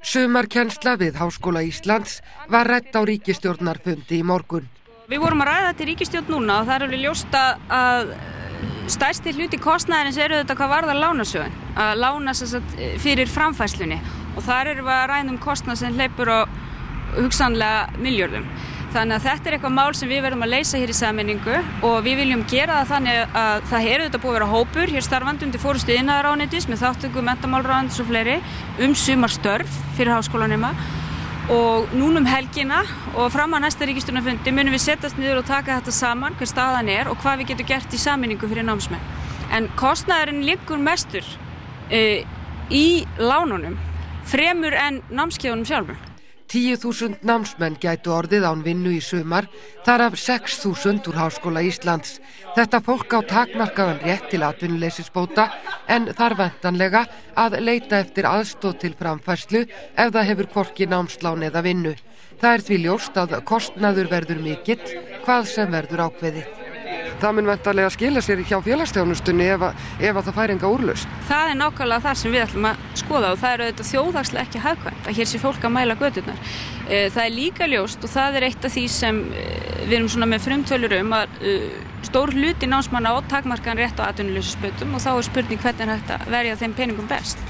Sumarkennsla við Háskóla Íslands var rædd á ríkisstjórnarfundi í morgun. Við vorum að ræða þetta í ríkisstjórn núna og það er alveg ljóst að stærsti hluti kostnaðarins eru þetta hvað varðar lánasjóðinn, að lána fyrir framfærslunni og þar erum við að ræða kostnað sem hleypur á hugsanlega milljörðum. Þannig að þetta er eitthvað mál sem við verðum að leysa hér í sameiningu og við viljum gera það þannig að það eru þetta búið að vera hópur hér starfandi undir forystu iðnaðarráðuneytis með þátttöku menntamálaráðuneytis og fleiri sumarstörf fyrir háskólanema og núna helgina og fram að næsta ríkisstjórnarfundi munum við setjast niður og taka þetta saman hver staðan er og hvað við getum gert í sameiningu fyrir námsmenn. En kostnaðurinn liggur mestur í lánunum fremur en námskeiðunum sjálfum. 10.000 námsmenn gætu orðið án vinnu í sumar, þar af 6.000 úr Háskóla Íslands. Þetta fólk á takmarkaðan rétt til atvinnuleysisbóta en þarf væntanlega að leita eftir aðstoð til framfærslu ef það hefur hvorki námslán eða vinnu. Það er því ljóst að kostnaður verður mikill, hvað sem verður ákveðið. Það mun væntanlega skila sér hjá félagsþjónustunni ef það fær enga úrlausn. Það er nákvæmlega það sem við ætlum að skoða og það er auðvitað þjóðhagslega ekki hagkvæmt að hér sé fólk að mæla göturnar. Það er líka ljóst og það er eitt af því sem við erum svona með frumtölur að stór hluti námsmanna á takmarkaðan rétt á atvinnuleysisbótum og þá er spurning hvernig er hægt að verja þeim peningum best.